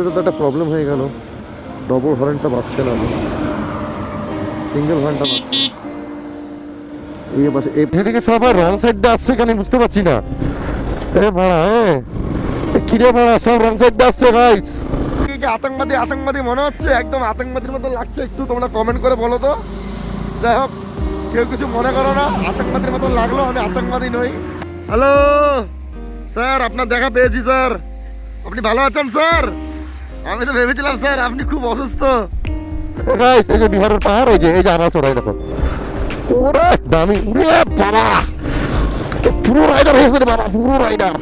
এটা তো একটা প্রবলেম হয়ে গেল, ডবল হর্নটা বাজছে না, সিঙ্গেল হর্নটা বাজছে। এই পাশে এদিকে সবাই রং সাইড দিয়ে আসছে কেন বুঝতে পারছি না। এ ভাড়া কিরে ভাড়া সব রং সাইড দিয়ে আসছে গাইস। আতঙ্কবাদী আতঙ্কবাদী মনে হচ্ছে, একদম আতঙ্কবাদীর মতো লাগছে। একটু তোমরা কমেন্ট করে বলো তো। যাই হোক, কেউ কিছু মনে করো না, আতঙ্কবাদীর মতো লাগলো, আমি আতঙ্কবাদী নই। হ্যালো স্যার, আপনার দেখা পেয়েছি স্যার। আপনি ভালো আছেন স্যার? আমি তো ভেবেছিলাম স্যার আপনি খুব অসুস্থ। এই যে বিহারের পাহাড়, এই যে আমার চড়াই দেখো, ওরে দামি, উড়ে বাবা পুরো রাইডার হয়েছে বাবা, পুরো রাইডার।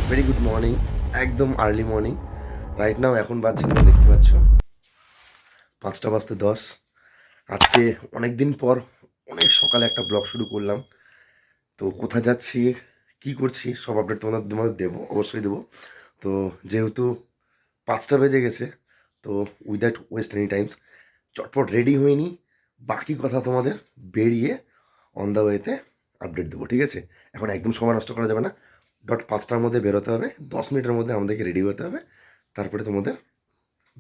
ভেরি গুড মর্নিং, একদম আর্লি মর্নিং রাইট নাও। এখন বাজছে, তোমরা দেখতে পাচ্ছ 5:10। আজকে অনেক দিন পর অনেক সকালে একটা ব্লগ শুরু করলাম। তো কোথায় যাচ্ছি, কি করছি, সব আপডেট তোমাদের দেবো, অবশ্যই দেবো। তো যেহেতু 5টা বেজে গেছে, তো উইদাউট ওয়েস্ট এনি টাইমস চটপট রেডি হয়নি, বাকি কথা তোমাদের বেরিয়ে অন দ্য ওয়েতে আপডেট দেবো, ঠিক আছে? এখন একদম সময় নষ্ট করা যাবে না, 5টার মধ্যে বেরোতে হবে, 10 মিনিটের মধ্যে আমাদেরকে রেডি হতে হবে, তারপরে তোমাদের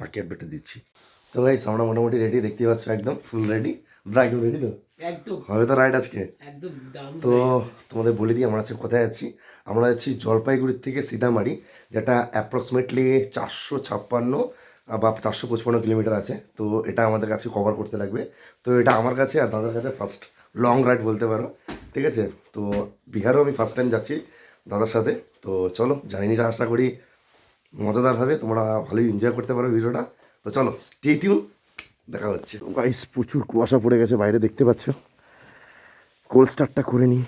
বাকি আপডেটটা দিচ্ছি। তো গাইস আমরা মোটামুটি রেডি, দেখতে পাচ্ছ একদম ফুল রেডি। একদম রেডি তো, একদম হবে তো রাইড আজকে একদম। তো তোমাদের বলে দিই আমরা আজকে কোথায় যাচ্ছি। আমরা যাচ্ছি জলপাইগুড়ির থেকে সীতামারি, যেটা অ্যাপ্রক্সিমেটলি 456 বা 455 কিলোমিটার আছে। তো এটা আমাদের কাছে কভার করতে লাগবে। তো এটা আমার কাছে আর দাদার কাছে ফার্স্ট লং রাইড বলতে পারো, ঠিক আছে? তো বিহারেও আমি ফার্স্ট টাইম যাচ্ছি দাদার সাথে। তো চলো, জার্নিটা আশা করি মজাদার হবে, তোমরা ভালোই এনজয় করতে পারো ভিডিওটা। তো চলো স্টে টিউন, দেখা হচ্ছে। গাইস প্রচুর কুয়াশা পড়ে গেছে বাইরে, দেখতে পাচ্ছ। কোল্ড স্টার্টটা করে নিই।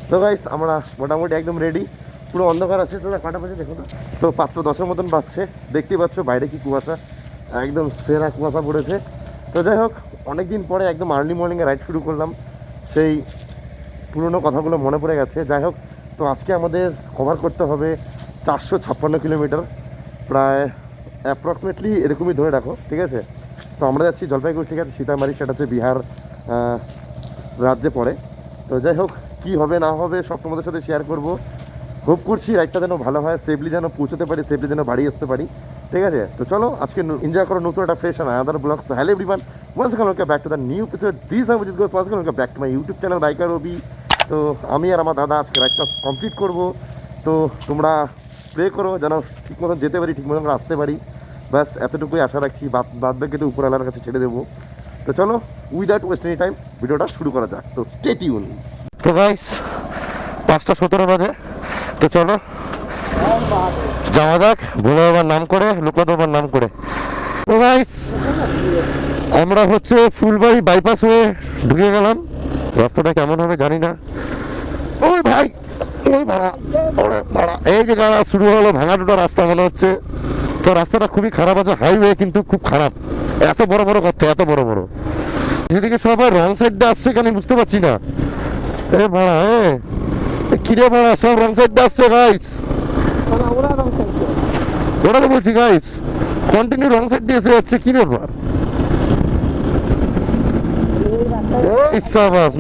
তো গাইস আমরা মোটামুটি একদম রেডি, পুরো অন্ধকার আছে। তোমরা কাটা বাজে দেখো না, তো 5:10 মতন বাজছে, দেখতেই পাচ্ছ বাইরে কি কুয়াশা, একদম সেরা কুয়াশা পড়েছে। তো যাই হোক, অনেকদিন পরে একদম আর্লি মর্নিংয়ে রাইড শুরু করলাম, সেই পুরনো কথাগুলো মনে পড়ে গেছে। যাই হোক, তো আজকে আমাদের কভার করতে হবে 456 কিলোমিটার, প্রায় অ্যাপ্রক্সিমেটলি এরকমই ধরে রাখো, ঠিক আছে? তো আমরা যাচ্ছি জলপাইগুড়ি থেকে সীতামারি, সেটা হচ্ছে বিহার রাজ্যে পড়ে। তো যাই হোক, কী হবে না হবে সব তোমাদের সাথে শেয়ার করব। হোপ করছি রাইডটা যেন ভালো হয়, সেফলি যেন পৌঁছতে পারি, সেফলি যেন বাড়ি আসতে পারি, ঠিক আছে? তো চলো আজকে এনজয় করো নতুন একটা ফ্রেশ অ্যান্ড আদার ব্লগ। তো hello everyone, once again welcome back to the new episode this I will goes once again welcome back to my YouTube channel biker Rabi. তো আমি আর আমার দাদা আজকে রাইডটা কমপ্লিট করব। তো তোমরা প্রে করো যেন ঠিক মতন যেতে পারি, ঠিক মতন আসতে পারি, ব্যাস এতটুকুই আশা রাখছি। বাদ বাকি তো উপরওয়ালার কাছে ছেড়ে দেবো। তো চলো উইদাউট ওয়েস্ট এনি টাইম ভিডিওটা শুরু করা যাক। তো স্টে টিউন। তো গাইস 5:17 বাজে, তো চলো যাওয়া যাক ভোলে বাবার নাম করে, লোকনাথ বাবার নাম করে। তো গাইস আমরা হচ্ছে ফুলবাড়ি বাইপাস হয়ে ঢুকে গেলাম। রাস্তাটা কেমন হবে জানি না। ওই ভাই, ওই ভাড়া, ওরে ভাড়া, এই যে গাড়া শুরু হলো, ভাঙা দুটো রাস্তা মনে হচ্ছে। তো রাস্তাটা খুবই খারাপ আছে, হাইওয়ে কিন্তু খুব খারাপ, এত বড় বড় করতে, এত বড় বড়। যেদিকে সবাই রং সাইড দিয়ে আসছে কেন বুঝতে পারছি না। এ ভাড়া কিরে ভাড়া সব রং সাইড দিয়ে আসছে গাইস, ওরা তো বলছি গাইস কন্টিনিউ রং সাইড দিয়ে এসে যাচ্ছে, কি ব্যাপার?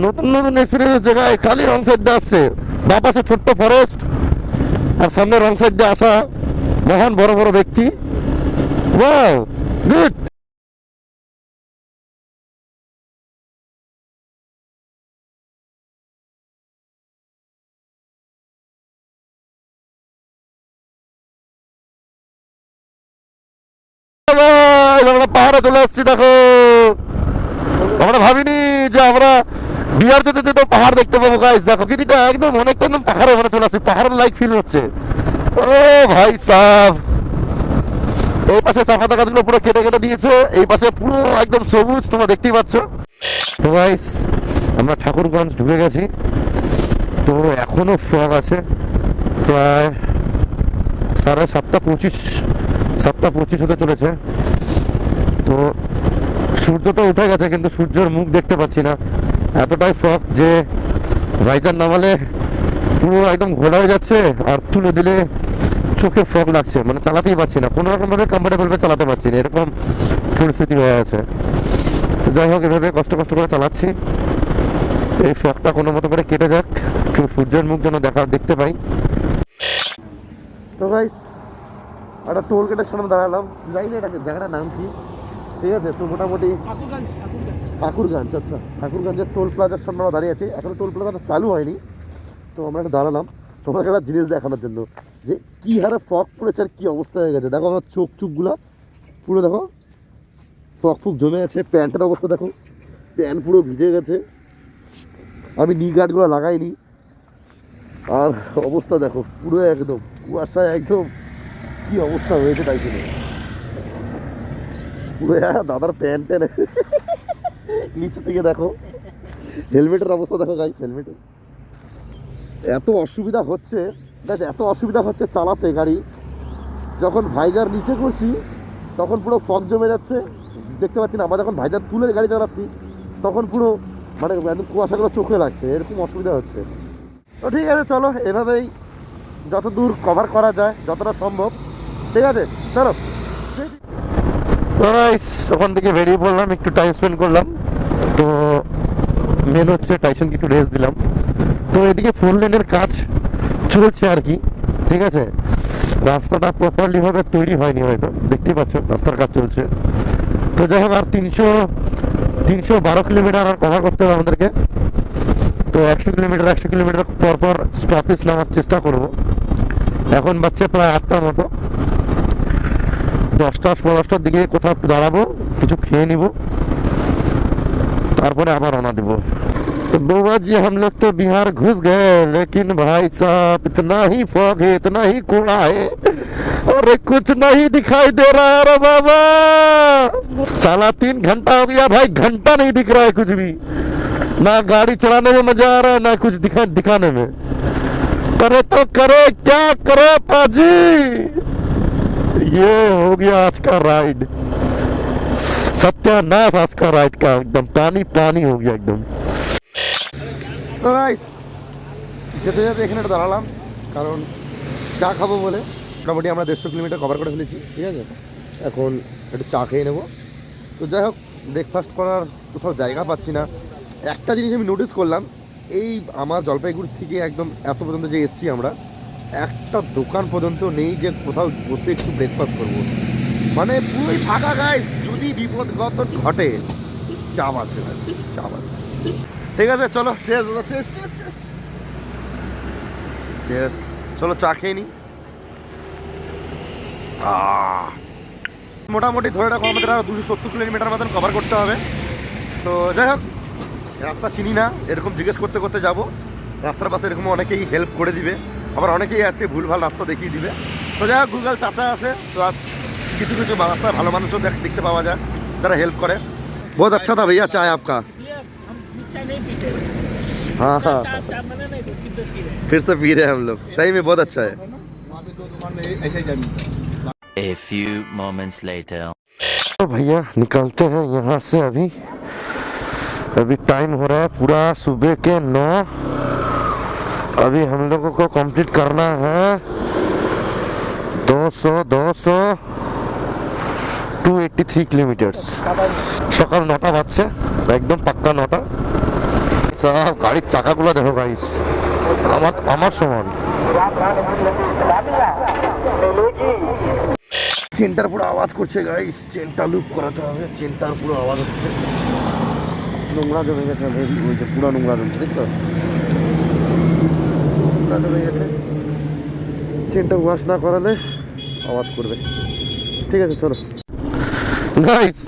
নতুন নতুন এক্সপিরিয়েন্স হচ্ছে গাই, খালি রং সাইড দিয়ে আসছে। বাপ আছে ছোট্ট ফরেস্ট, আর সামনে রং সাইড দিয়ে আসা মহান বড় বড় ব্যক্তি। Wow good. আমরা পাহাড়ে চলে আসছি, দেখো আমরা ভাবিনি যে আমরা বিহার যেতে যেতে পাহাড় দেখতে পাবো গাইস। দেখো কিন্তু একদম অনেকটা একদম পাহাড়ে ওখানে চলে আসছি, পাহাড়ের লাইক ফিল হচ্ছে। ও ভাই সাহ, এই পাশে চা পাতা গাছগুলো পুরো কেটে কেটে দিয়েছে, এই পাশে পুরো একদম সবুজ, তোমরা দেখতেই পাচ্ছ। তো গাইস আমরা ঠাকুরগঞ্জ ঢুকে গেছি। তো এখনো ফগ আছে, প্রায় 7:25, 7:25 হতে চলেছে। তো সূর্য তো উঠে গেছে কিন্তু সূর্যের মুখ দেখতে পাচ্ছি না, এতটাই ফগ যে ভাইজার নামালে পুরো একদম ঘোলা হয়ে যাচ্ছে, আর তুলে দিলে চোখে ফগ লাগছে, মানে চালাতেই পারছি না, কোনো রকম ভাবে কমফোর্টেবল ভাবে চালাতে পারছি না, এরকম পরিস্থিতি হয়ে আছে। যাই হোক, এভাবে কষ্ট কষ্ট করে চালাচ্ছি, এই ফগটা কোনো মতো করে কেটে যাক, একটু সূর্যের মুখ যেন দেখতে পাই। তো গাইস, একটা টোল গেটের সামনে দাঁড়ালাম, জানি না এটা জায়গাটার নাম কি, ঠিক আছে। তো মোটামুটি ঠাকুরগঞ্জ, আচ্ছা ঠাকুরগঞ্জের টোল প্লাজার সামনে আমরা দাঁড়িয়ে আছি, এখনো টোল প্লাজাটা চালু হয়নি। তো আমরা একটা দাঁড়ালাম তোমাকে একটা জিনিস দেখানোর জন্য, যে কী হারে ফগ পড়েছে আর কী অবস্থা হয়ে গেছে। দেখো আমার চোখগুলা পুরো দেখো ফগ ফুক জমে আছে, প্যান্টের অবস্থা দেখো, প্যান্ট পুরো ভিজে গেছে, আমি নি গার্ডগুলো লাগাইনি, আর অবস্থা দেখো পুরো একদম কুয়াশায় একদম কী অবস্থা হয়েছে তাই জন্য পুরো দাদার প্যান্টে নিচে থেকে দেখো, হেলমেটের অবস্থা দেখো গাইস, হেলমেটের এত অসুবিধা হচ্ছে, এত অসুবিধা হচ্ছে চালাতে গাড়ি, যখন ভাইজার নিচে করছি তখন পুরো ফগ জমে যাচ্ছে, দেখতে পাচ্ছি না, আমরা যখন ভাইজার তুলে গাড়ি চালাচ্ছি তখন পুরো মানে একদম কুয়াশাগুলো চোখে লাগছে, এরকম অসুবিধা হচ্ছে। তো ঠিক আছে, চলো এভাবেই যত দূর কভার করা যায় যতটা সম্ভব, ঠিক আছে চলো। ওখান থেকে বেরিয়ে পড়লাম, একটু টাইম স্পেন্ড করলাম, তো মেন হচ্ছে টাইসনকে একটু রেস্ট দিলাম। তো এদিকে 4 লেনের কাজ চলছে আর কি, ঠিক আছে, রাস্তাটা প্রপারলি ভাবে তৈরি হয়নি, হয়তো দেখতেই পাচ্ছ রাস্তার কাজ চলছে। তো যাই হোক, আর 312 কিলোমিটার আর কভার করতে হবে আমাদেরকে। তো 100 কিলোমিটার পর পর স্টপেজ নেওয়ার চেষ্টা করব। এখন বাচ্চা প্রায় 8টার মতো, 10টার দিকে কোথাও দাঁড়াবো, কিছু খেয়ে নিব, তারপরে আবার রওনা দেবো। तो बुआ जी हम लोग तो बिहार घुस गए, लेकिन भाई साहब इतना ही फॉग है, इतना ही कूड़ा है, और कुछ नहीं दिखाई दे रहा है रे बाबा। साला 3 घंटा हो गया भाई, घंटा नहीं दिख रहा है कुछ भी, ना गाड़ी चलाने में मजा आ रहा है, ना कुछ दिखाने में। करे तो करे क्या करे पाजी, ये हो गया आज का राइड, सत्यानाश आज का राइड का, एकदम पानी पानी हो गया एकदम। তো গাইস, যেতে যেতে এখানে একটু দাঁড়ালাম, কারণ চা খাবো বলে। মোটামুটি আমরা 150 কিলোমিটার কভার করে ফেলেছি, ঠিক আছে, এখন একটু চা খেয়ে নেবো। তো যাই হোক, ব্রেকফাস্ট করার কোথাও জায়গা পাচ্ছি না। একটা জিনিস আমি নোটিস করলাম, এই আমার জলপাইগুড়ি থেকে একদম এত পর্যন্ত যে এসছি আমরা, একটা দোকান পর্যন্ত নেই যে কোথাও বসে একটু ব্রেকফাস্ট করবো, মানে পুরোই ফাঁকা গাইস। যদি বিপদগত ঘটে চা বাসে, চা বাসে। ঠিক আছে চলো, চলো চা খেয়ে নি। মোটামুটি ধরে রাখো আমাদের আরো 270 কিলোমিটার মতন কভার করতে হবে। তো যাই হোক, রাস্তা চিনি না, এরকম জিজ্ঞেস করতে করতে যাবো। রাস্তার পাশে এরকম অনেকেই হেল্প করে দিবে, আবার অনেকেই আছে ভুলভাল রাস্তা দেখিয়ে দিবে। তো যাই হোক, গুগল চাচা আছে, প্লাস কিছু কিছু রাস্তায় ভালো মানুষও দেখতে পাওয়া যায় যারা হেল্প করে। बहुत अच्छा था भैया चाय आपका। चाय नहीं पीते, हाँ हाँ, चाय बना नहीं, फिर से पी रहे हैं हम लोग, सही में बहुत अच्छा है। A few moments later. तो भैया निकलते हैं यहाँ से। अभी टाइम हो रहा है पूरा सुबह के 9। अभी हम लोगों को कंप्लीट करना है 283 কিলোমিটার্স। সকাল 9টা বাজছে, একদম পাক্কা 9টা। গাড়ির চাকাগুলো দেখো গাইস, আমার সমান। চেনটার পুরো আওয়াজ করছে গাইস, চেনটা লুপ করাতে হবে, চেনটার পুরো আওয়াজ হচ্ছে। নোংরা জমে গেছে, ওই যে পুরো নোংরা জমছে, দেখছো নোংরা জমে গেছে। চেনটা ওয়াশ না করালে আওয়াজ করবে। ঠিক আছে চলো গাইস,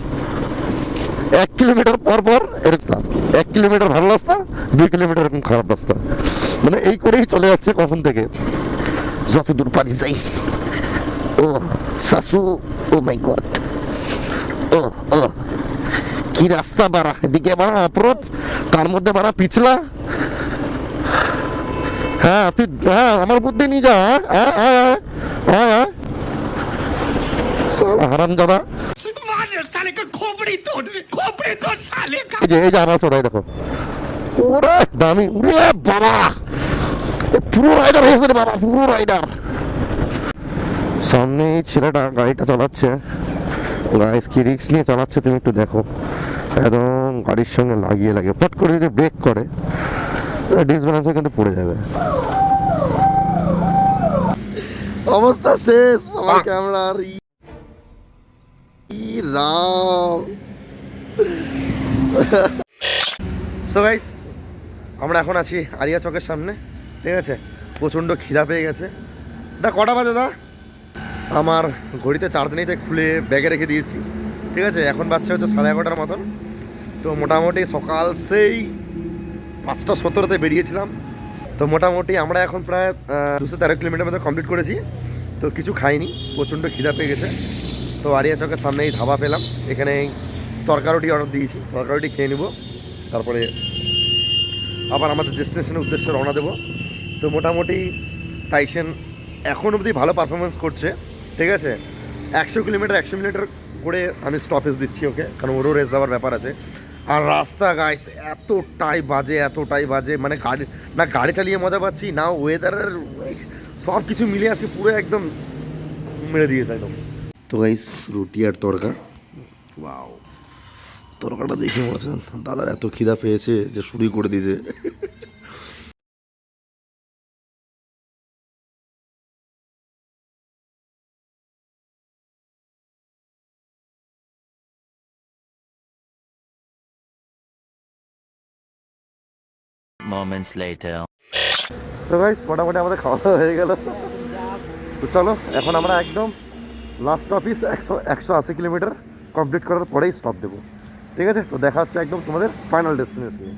1 কিলোমিটার পর পর এরকম, 1 কিলোমিটার ভালো রাস্তা, 2 কিলোমিটার এরকম খারাপ রাস্তা, মানে এই করেই চলে যাচ্ছে কখন থেকে, যত দূর পারি যাই। ও শাশু, ও মাই গড, ও ও কি রাস্তা বাড়া, এদিকে বাড়া অ্যাপ্রোচ, তার মধ্যে বাড়া পিছলা। হ্যাঁ তুই, হ্যাঁ আমার বুদ্ধি নিয়ে যা। হ্যাঁ হ্যাঁ হ্যাঁ, হারাম দাদা, এই যে আমার চোরাই দেখো, ওরে দামি, ওরে বাবা, পুরো রাইডার হয়েছে রে বাবা, পুরো রাইডার। সামনে এই ছেলেটা গাড়িটা চালাচ্ছে, গাইস কি রিস্ক নিয়ে চালাচ্ছে তুমি একটু দেখো। একদম গাড়ির সঙ্গে লাগিয়ে লাগিয়ে পট করে যদি ব্রেক করে ডিসব্যালেন্স হয়ে কিন্তু পড়ে যাবে। অবস্থা শেষ আমার ক্যামেরার। রাম। সো গাইস আমরা এখন আছি আরিয়া চকের সামনে, ঠিক আছে। প্রচণ্ড খিদা পেয়ে গেছে। দা কটা বাজে দা? আমার ঘড়িতে চার্জ নেই, তাই খুলে ব্যাগে রেখে দিয়েছি, ঠিক আছে। এখন বাজছে হচ্ছে 11:30 মতন। তো মোটামুটি সকাল সেই 5:17 বেরিয়েছিলাম। তো মোটামুটি আমরা এখন প্রায় 213 কিলোমিটার মতো কমপ্লিট করেছি। তো কিছু খাইনি, প্রচণ্ড খিদা পেয়ে গেছে। তো আরিয়া চকের সামনে এই ধাবা পেলাম, এখানে তরকা রুটি অর্ডার দিয়েছি, তরকা রুটি খেয়ে নেবো, তারপরে আবার আমাদের ডেস্টিনেশনের উদ্দেশ্যে রওনা দেবো। তো মোটামুটি টাইসন এখন অবধি ভালো পারফরমেন্স করছে, ঠিক আছে। 100 কিলোমিটার 100 মিনিটের করে আমি স্টপেজ দিচ্ছি ওকে, কারণ ওরও রেস দেওয়ার ব্যাপার আছে। আর রাস্তা গাইস এতটাই বাজে, মানে গাড়ি চালিয়ে মজা পাচ্ছি না, ওয়েদারের সব কিছু মিলে আসে, পুরো একদম মেরে দিয়েছে একদম। তো গাইস রুটি আর তরকা, ওয়াও, তরকাটা দেখে মনে হচ্ছে দাদার এত খিদা পেয়েছে যে শুরুই করে দিয়েছে। Moments later. তো গাইস মোটামুটি আমাদের খাওয়া দাওয়া হয়ে গেল। তো চলো এখন আমরা একদম লাস্ট অফিস 180 কিলোমিটার কমপ্লিট করার পরেই স্টপ দেবো, ঠিক আছে। তো দেখা হচ্ছে একদম তোমাদের ফাইনাল ডেস্টিনেশনে।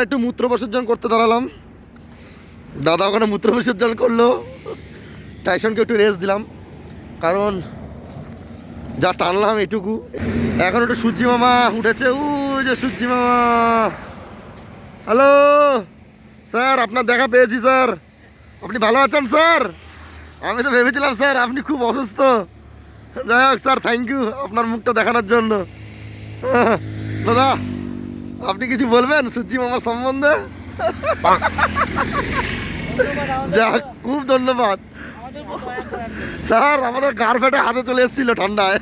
একটু মূত্র বিসর্জন করতে দাঁড়ালাম, দাদা ওখানে মূত্র বিসর্জন করলো। টাইসনকে একটু রেস্ট দিলাম, কারণ যা টানলাম এটুকু। এখন একটু সূর্যি মামা উঠেছে, ওই যে সূর্যি মামা। হ্যালো স্যার, আপনার দেখা পেয়েছি স্যার, আপনি ভালো আছেন স্যার? আমি তো ভেবেছিলাম স্যার আপনি খুব অসুস্থ। যাই হোক স্যার, থ্যাংক ইউ আপনার মুখটা দেখানোর জন্য। দাদা আপনি কিছু বলবেন সূর্যি মামার সম্বন্ধে? যাক, খুব ধন্যবাদ স্যার। আমাদের গার ফেটে হাতে চলে এসেছিল ঠান্ডায়।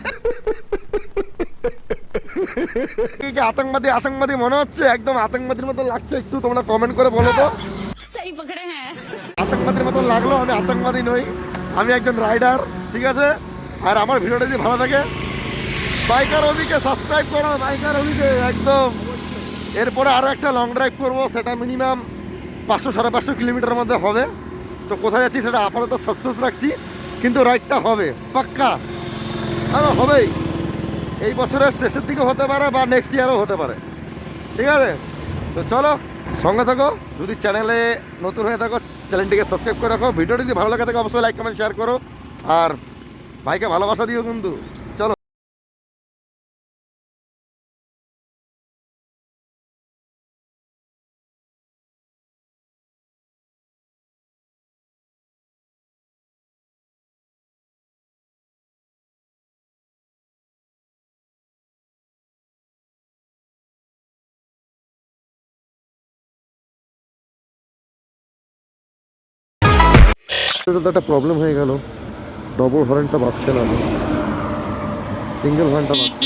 আতঙ্কবাদী মনে হচ্ছে, একদম আতঙ্কবাদীর মতো লাগছে একটু, তোমরা কমেন্ট করে বলো তো। আতঙ্কবাদীর মতো লাগলো? আমি আতঙ্কবাদী নই, আমি একজন রাইডার, ঠিক আছে। আর আমার ভিডিওটা যদি ভালো থাকে বাইকার অভিকে সাবস্ক্রাইব করো, বাইকার অভিকে একদম। এরপরে আরও একটা লং ড্রাইভ করবো, সেটা মিনিমাম 500-550 কিলোমিটারের মধ্যে হবে। তো কোথায় যাচ্ছি সেটা আপাতত সাসপেন্স রাখছি, কিন্তু রাইডটা হবে পাক্কা, হবেই। এই বছরের শেষের দিকে হতে পারে বা নেক্সট ইয়ারও হতে পারে, ঠিক আছে। তো চলো সঙ্গে থাকো, যদি চ্যানেলে নতুন হয়ে থাকো চ্যানেলটিকে সাবস্ক্রাইব করে রাখো। ভিডিওটি যদি ভালো লাগে থাকে অবশ্যই লাইক কমেন্ট শেয়ার করো, আর ভাইকে ভালোবাসা দিও কিন্তু। চলো। এটা তো একটা প্রবলেম হয়ে গেল, ডবল হর্নটা বাজছে না, সিঙ্গেল হর্নটা বাজছে।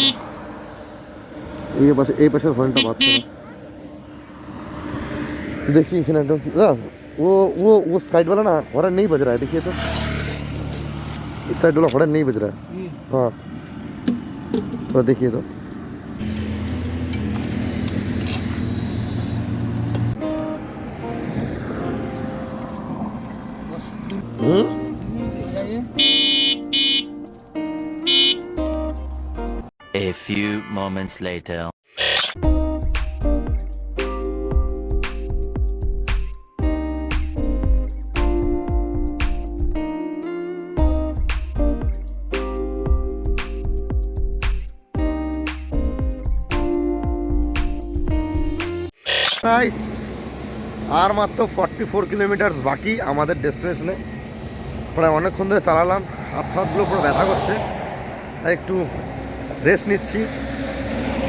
এই পাশের হর্নটা বাজছে না। देखिए एखाনে একদম वो साइड वाला ना हॉर्न नहीं बज रहा है, देखिए तो इस साइड वाला हॉर्न नहीं बज रहा है। हाँ तो देखिए तो A few moments later. Guys আর মাত্র 44 কিলোমিটার বাকি আমাদের ডেস্টিনেশনে। প্রায় অনেকক্ষণ ধরে চালালাম, হাত হাতগুলো পুরো ব্যথা করছে, তাই একটু রেস্ট নিচ্ছি।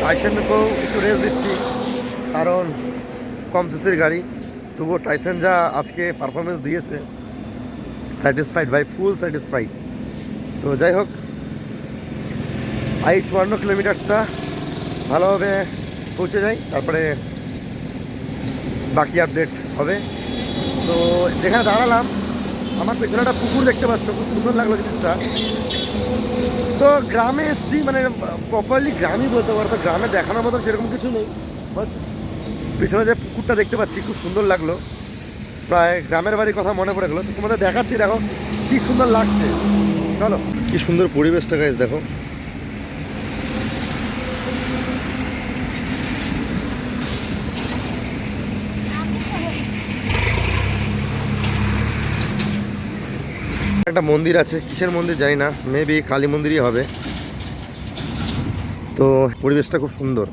টাইসেনকেও একটু রেস্ট দিচ্ছি, কারণ কম সিসির গাড়ি, তবুও টাইসেন যা আজকে পারফরমেন্স দিয়েছে, স্যাটিসফাইড ভাই, ফুল স্যাটিসফাইড। তো যাই হোক, এই 54 কিলোমিটার্সটা ভালোভাবে পৌঁছে যাই, তারপরে বাকি আপডেট হবে। তো যেখানে দাঁড়ালাম, আমার পেছনে একটা পুকুর দেখতে পাচ্ছ, খুব সুন্দর লাগলো জিনিসটা। তো গ্রামে এসছি, মানে প্রপারলি গ্রামই বলতে পারো, তো গ্রামে দেখানোর মতন সেরকম কিছু নেই, বাট পেছনে যে পুকুরটা দেখতে পাচ্ছি খুব সুন্দর লাগলো, প্রায় গ্রামের বাড়ির কথা মনে পড়ে গেলো। তো তোমাদের দেখাচ্ছি, দেখো কি সুন্দর লাগছে। চলো, কি সুন্দর পরিবেশটা গাইস, দেখো। একটা মন্দির আছে, কিসের মন্দির জানি না, মেবি কালী মন্দিরই হবে। তো পরিবেশটা খুব সুন্দর।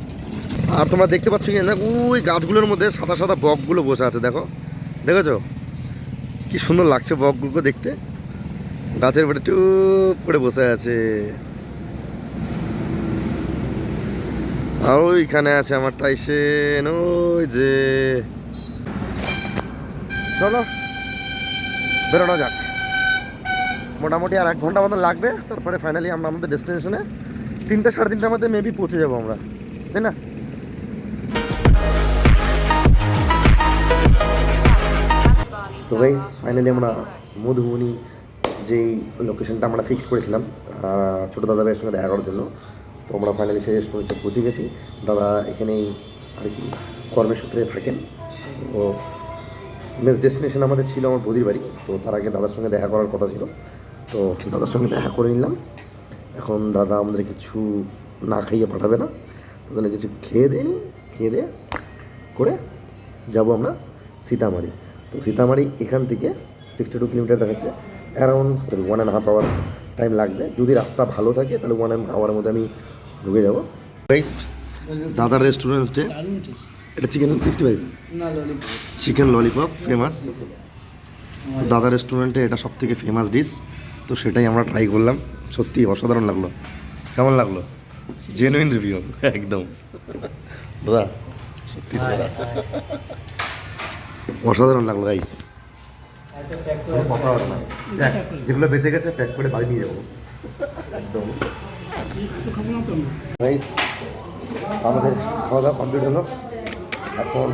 আর তোমরা দেখতে পাচ্ছ কি না, ওই গাছগুলোর মধ্যে সাদা সাদা বকগুলো বসে আছে, দেখো, দেখেছো কি সুন্দর লাগছে বকগুলো দেখতে, গাছের উপরে টুপ করে বসে আছে। আর ওইখানে আছে আমার টাইসেন, ওই যে। চলো বেরোনো যাক, মোটামুটি আর 1 ঘন্টা মতো লাগবে, তারপরে ফাইনালি আমরা আমাদের ডেস্টিনেশনে 3টে সাড়ে 3টার মধ্যে মেবি পৌঁছে যাবো আমরা, তাই না? তো গাইস ফাইনালি আমরা মধুবনী যেই লোকেশনটা আমরা ফিক্স করেছিলাম ছোটো দাদা ভাইয়ের সঙ্গে দেখা করার জন্য, তো আমরা ফাইনালি সেই রেস্টুরেন্টে পৌঁছে গেছি। দাদা এখানেই আর কি কর্মসূত্রে থাকেন। তো নেক্সট ডেস্টিনেশন আমাদের ছিল আমার বৌদির বাড়ি, তো তার আগে দাদার সঙ্গে দেখা করার কথা ছিল, তো দাদার সঙ্গে দেখা করে নিলাম। এখন দাদা আমাদের কিছু না খাইয়ে পাঠাবে না, ওখানে কিছু খেয়ে দেয়নি, খেয়ে দিয়ে করে যাব আমরা সীতামারি। তো সীতামারি এখান থেকে 62 কিলোমিটার দেখাচ্ছে, অ্যারাউন্ড 1.5 আওয়ার টাইম লাগবে। যদি রাস্তা ভালো থাকে তাহলে 1.5 আওয়ারের মধ্যে আমি ঢুকে যাবো। গাইস দাদার রেস্টুরেন্টে এটা চিকেন 65 চিকেন ললিপপ ফেমাস। দাদা রেস্টুরেন্টে এটা সব থেকে ফেমাস ডিশ, তো সেটাই আমরা ট্রাই করলাম। সত্যি অসাধারণ লাগলো। কেমন লাগলো? জেনুইন রিভিউ একদম। দাদা সত্যি অসাধারণ লাগলো গাইস। কথা হবে না, যেগুলো বেঁচে গেছে প্যাক করে বাড়ি নিয়ে যাবো একদম। গাইস আমাদের খাওয়া দাওয়া কমপ্লিট হলো, এখন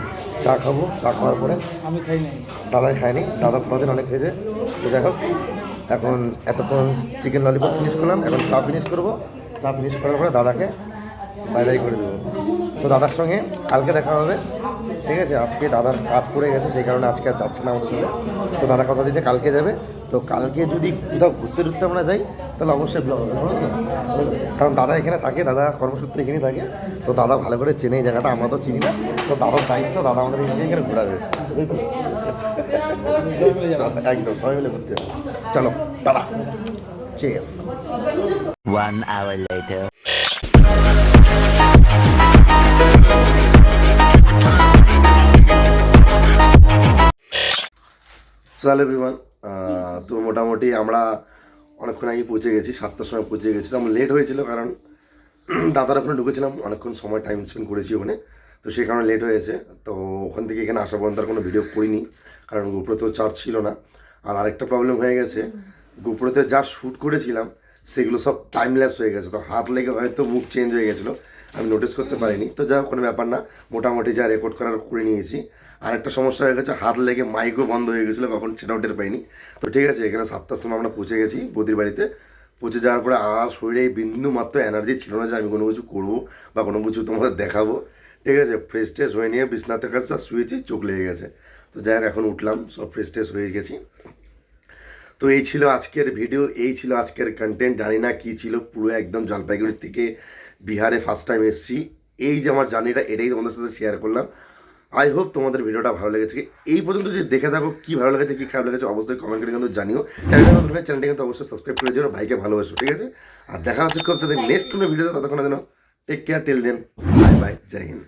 চা খাবো। চা খাওয়ার পরে আমি খাই নাই, দাদাই খায়নি, দাদা সারাদিন অনেক খেয়েছে। তো যাই হোক, এখন এতক্ষণ চিকেন ললিপপ ফিনিশ করলাম, এখন চা ফিনিশ করবো। চা ফিনিশ করার পরে দাদাকে বাই বাই করে দেবো। তো দাদার সঙ্গে কালকে দেখা হবে, ঠিক আছে? আজকে দাদার কাজ পড়ে গেছে, সেই কারণে আজকে আর যাচ্ছে না আমাদের সঙ্গে। তো দাদা কথা দিয়েছে কালকে যাবে। তো কালকে যদি কোথাও ঘুরতে টুরতে আমরা যাই তাহলে অবশ্যই ব্লগ হবে, কারণ দাদা এখানে থাকে, দাদা কর্মসূত্রে এখানেই থাকে। তো দাদা ভালো করে চেনে এই জায়গাটা, আমরা তো চিনি না। তো দাদার দায়িত্ব, দাদা আমাদের এখানে ঘোরাবে একদম, সবাই মিলে ঘুরতে হবে। চলো দাদা, চেস। 1 hour later. চলো এভরিওয়ান, তো মোটামুটি আমরা অনেকক্ষণ আগে পৌঁছে গেছি, 7টার সময় পৌঁছে গেছি। তো আমার লেট হয়েছিল, কারণ দাদার ওখানে ঢুকেছিলাম, অনেকক্ষণ সময় টাইম স্পেন্ড করেছি ওখানে, তো সেই কারণে লেট হয়েছে। তো ওখান থেকে এখানে আসা পর্যন্ত আর কোনো ভিডিও করিনি, কারণ গোপ্রোতেও চার্জ ছিল না। আর আরেকটা প্রবলেম হয়ে গেছে, গোপ্রোতে যা শ্যুট করেছিলাম সেগুলো সব টাইম ল্যাপস হয়ে গেছে, তো হাত লেগে হয়তো মুখ চেঞ্জ হয়ে গেছিলো, আমি নোটিস করতে পারিনি। তো যা কোনো ব্যাপার না, মোটামুটি যা রেকর্ড করার করে নিয়েছি। আর একটা সমস্যা হয়ে গেছে, হাত লেগে মাইকও বন্ধ হয়ে গেছিলো, কখন সেটাও টের পাইনি। তো ঠিক আছে, এখানে 7টার সময় আমরা পৌঁছে গেছি বৌদির বাড়িতে। পৌঁছে যাওয়ার পরে আর শরীরে বিন্দু মাত্র এনার্জি ছিল না যে আমি কোনো কিছু করবো বা কোনো কিছু তোমাদের দেখাবো, ঠিক আছে? ফ্রেশ ট্রেশ হয়ে নিয়ে বিছনাতে কাছে শুয়েছি, চোখ লেগে গেছে। তো যাই হোক, এখন উঠলাম, সব ফ্রেশ ট্রেশ হয়ে গেছি। তো এই ছিল আজকের ভিডিও, এই ছিল আজকের কন্টেন্ট। জানি না কী ছিল, পুরো একদম জলপাইগুড়ির থেকে বিহারে ফার্স্ট টাইম এসেছি। এই যে আমার জার্নিটা, এটাই তোমাদের সাথে শেয়ার করলাম। আই হোপ তোমাদের ভিডিওটা ভালো লেগেছে। এই পর্যন্ত যদি দেখে থাকো, কি ভালো লেগেছে কি খারাপ লেগেছে অবশ্যই কমেন্ট করে কিন্তু জানিও। চ্যানেলটা কিন্তু অবশ্যই সাবস্ক্রাইব করে দিও, ভাইকে ভালোবাসো, ঠিক আছে? আর দেখা হচ্ছে খুব তাদের নেক্সট কোনো ভিডিওতে। ততক্ষণ যেন take care, till then, bye bye, Jai Hind.